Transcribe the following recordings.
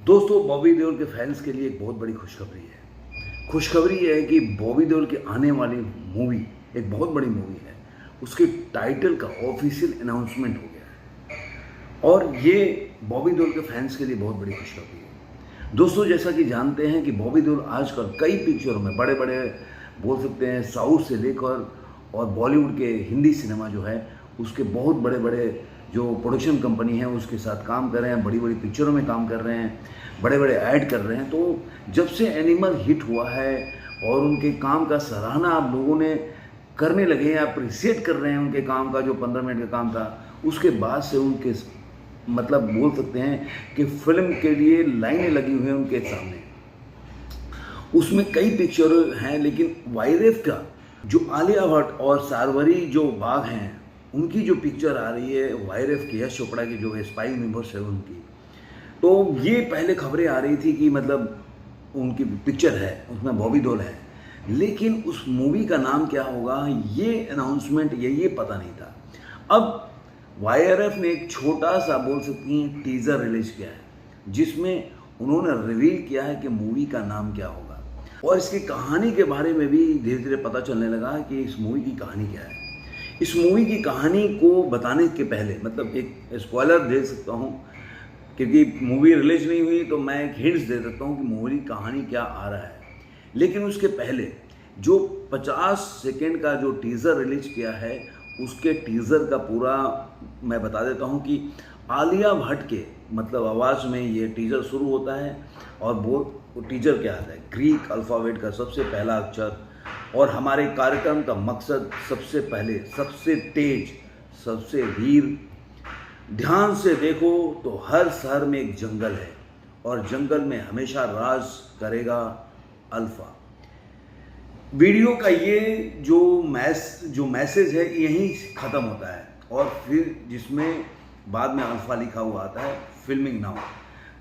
दोस्तों, बॉबी देओल के फैंस के लिए एक बहुत बड़ी खुशखबरी है। खुशखबरी ये है कि बॉबी देओल की आने वाली मूवी एक बहुत बड़ी मूवी है। उसके टाइटल का ऑफिशियल अनाउंसमेंट हो गया है और ये बॉबी देओल के फैंस के लिए बहुत बड़ी खुशखबरी है। दोस्तों, जैसा कि जानते हैं कि बॉबी देओल आजकल कई पिक्चरों में बड़े बड़े बोल सकते हैं साउथ से लेकर और बॉलीवुड के हिंदी सिनेमा जो है उसके बहुत बड़े बड़े जो प्रोडक्शन कंपनी है उसके साथ काम कर रहे हैं, बड़ी बड़ी पिक्चरों में काम कर रहे हैं, बड़े बड़े ऐड कर रहे हैं। तो जब से एनिमल हिट हुआ है और उनके काम का सराहना आप लोगों ने करने लगे हैं, अप्रिशिएट कर रहे हैं उनके काम का, जो 15 मिनट का काम था, उसके बाद से उनके मतलब बोल सकते हैं कि फिल्म के लिए लाइनें लगी हुई हैं उनके सामने। उसमें कई पिक्चर हैं, लेकिन वाईरफ का जो आलिया भट्ट और शार्वरी जो बाघ हैं उनकी जो पिक्चर आ रही है वाईरफ की, यश चोपड़ा की, जो है स्पाई यूनिवर्स है उनकी, तो ये पहले खबरें आ रही थी कि मतलब उनकी पिक्चर है, उसमें बॉबी देओल है, लेकिन उस मूवी का नाम क्या होगा ये अनाउंसमेंट ये पता नहीं था। अब वाईआरएफ ने एक छोटा सा बोल सकती हैं टीज़र रिलीज किया है जिसमें उन्होंने रिवील किया है कि मूवी का नाम क्या होगा और इसकी कहानी के बारे में भी धीरे धीरे पता चलने लगा कि इस मूवी की कहानी क्या है। इस मूवी की कहानी को बताने के पहले मतलब एक स्पॉइलर दे सकता हूँ, क्योंकि मूवी रिलीज नहीं हुई तो मैं एक हिंट्स दे सकता हूँ कि मूवी कहानी क्या आ रहा है। लेकिन उसके पहले जो 50 सेकेंड का जो टीज़र रिलीज किया है उसके टीज़र का पूरा मैं बता देता हूँ कि आलिया भट्ट के मतलब आवाज़ में ये टीज़र शुरू होता है और वो टीज़र क्या आता है, ग्रीक अल्फ़ाबेट का सबसे पहला अक्षर, और हमारे कार्यक्रम का मकसद सबसे पहले सबसे तेज सबसे वीर, ध्यान से देखो तो हर शहर में एक जंगल है और जंगल में हमेशा राज करेगा अल्फा। वीडियो का ये जो मैसेज है यहीं ख़त्म होता है और फिर जिसमें बाद में अल्फा लिखा हुआ आता है, फिल्मिंग नाउ,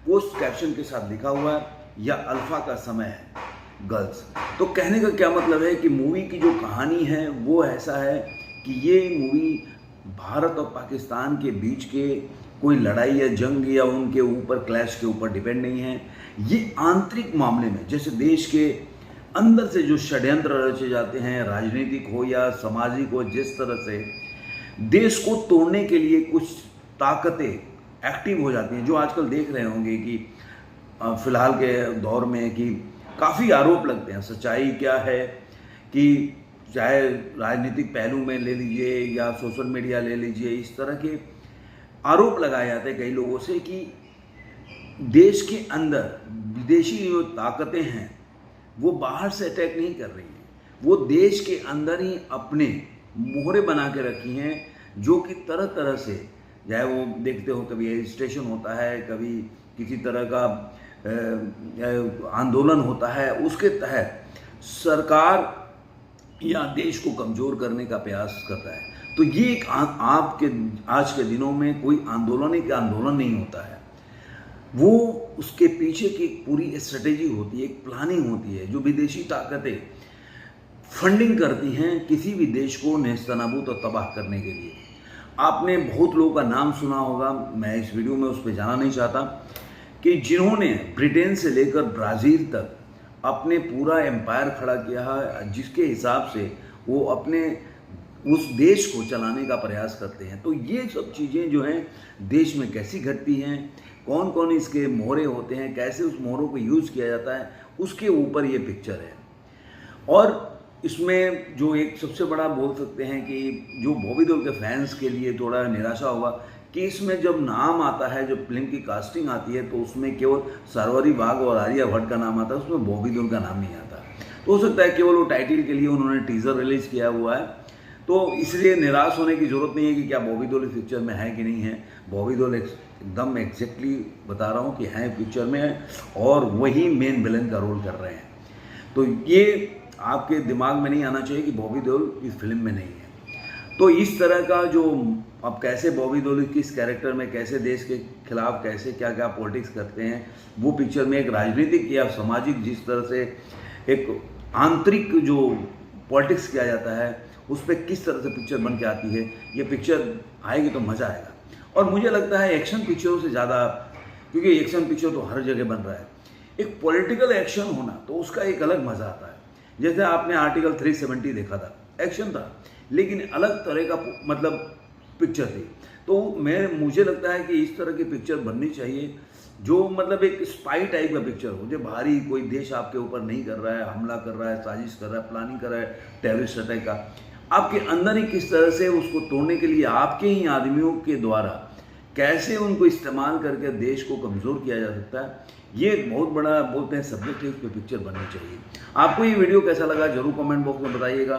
पोस्ट कैप्शन के साथ लिखा हुआ है या अल्फा का समय है गर्ल्स। तो कहने का क्या मतलब है कि मूवी की जो कहानी है वो ऐसा है कि ये मूवी भारत और पाकिस्तान के बीच के कोई लड़ाई या जंग या उनके ऊपर क्लैश के ऊपर डिपेंड नहीं है। ये आंतरिक मामले में जैसे देश के अंदर से जो षड्यंत्र रचे जाते हैं, राजनीतिक हो या सामाजिक हो, जिस तरह से देश को तोड़ने के लिए कुछ ताकतें एक्टिव हो जाती हैं, जो आजकल देख रहे होंगे कि फिलहाल के दौर में कि काफ़ी आरोप लगते हैं। सच्चाई क्या है कि चाहे राजनीतिक पहलू में ले लीजिए या सोशल मीडिया ले लीजिए, इस तरह के आरोप लगाए जाते हैं कई लोगों से कि देश के अंदर विदेशी जो ताकतें हैं वो बाहर से अटैक नहीं कर रही हैं, वो देश के अंदर ही अपने मोहरे बना के रखी हैं, जो कि तरह तरह से, चाहे वो देखते हो कभी स्टेशन होता है, कभी किसी तरह का आंदोलन होता है, उसके तहत सरकार या देश को कमज़ोर करने का प्रयास करता है। तो ये एक आपके आज के दिनों में कोई आंदोलन नहीं होता है, वो उसके पीछे की एक पूरी स्ट्रेटेजी होती है, एक प्लानिंग होती है, जो विदेशी ताकतें फंडिंग करती हैं किसी भी देश को नेस्तनाबूद और तबाह करने के लिए। आपने बहुत लोगों का नाम सुना होगा, मैं इस वीडियो में उस पर जाना नहीं चाहता, कि जिन्होंने ब्रिटेन से लेकर ब्राज़ील तक अपने पूरा एम्पायर खड़ा किया है, जिसके हिसाब से वो अपने उस देश को चलाने का प्रयास करते हैं। तो ये सब चीज़ें जो हैं देश में कैसी घटती हैं, कौन कौन इसके मोहरे होते हैं, कैसे उस मोहरों को यूज़ किया जाता है, उसके ऊपर ये पिक्चर है। और इसमें जो एक सबसे बड़ा बोल सकते हैं कि जो बॉबी देओल के फैंस के लिए थोड़ा निराशा होगा कि इसमें जब नाम आता है, जब फिल्म की कास्टिंग आती है, तो उसमें केवल शार्वरी बाघ और आलिया भट्ट का नाम आता है, उसमें बॉबी देओल का नाम नहीं आता। तो हो सकता है केवल वो टाइटल के लिए उन्होंने टीज़र रिलीज़ किया हुआ है, तो इसलिए निराश होने की ज़रूरत नहीं है कि क्या बॉबी देओल इस पिक्चर में है कि नहीं है। बॉबी देओल एकदम एग्जैक्टली बता रहा हूँ कि हैं पिक्चर में और वही मेन विलन का रोल कर रहे हैं। तो ये आपके दिमाग में नहीं आना चाहिए कि बॉबी देओल इस फिल्म में नहीं है। तो इस तरह का जो अब कैसे बॉबी देओल किस कैरेक्टर में कैसे देश के खिलाफ कैसे क्या क्या पॉलिटिक्स करते हैं, वो पिक्चर में एक राजनीतिक या सामाजिक जिस तरह से एक आंतरिक जो पॉलिटिक्स किया जाता है उस पर किस तरह से पिक्चर बन के आती है। ये पिक्चर आएगी तो मज़ा आएगा। और मुझे लगता है एक्शन पिक्चरों से ज़्यादा क्योंकि एक्शन पिक्चर तो हर जगह बन रहा है। एक पॉलिटिकल एक्शन होना तो उसका एक अलग मज़ा आता है। जैसे आपने आर्टिकल 370 देखा था, एक्शन था लेकिन अलग तरह का मतलब पिक्चर थी। तो मुझे लगता है कि इस तरह की पिक्चर बननी चाहिए जो मतलब एक स्पाई टाइप का पिक्चर हो, जो बाहरी कोई देश आपके ऊपर नहीं कर रहा है, हमला कर रहा है, साजिश कर रहा है, प्लानिंग कर रहा है टेररिस्ट अटैक का, आपके अंदर ही किस तरह से उसको तोड़ने के लिए आपके ही आदमियों के द्वारा कैसे उनको इस्तेमाल करके देश को कमज़ोर किया जा सकता है, ये एक बहुत बड़ा बोलते हैं सब्जेक्ट है, उस पर पिक्चर बननी चाहिए। आपको ये वीडियो कैसा लगा जरूर कमेंट बॉक्स में बताइएगा।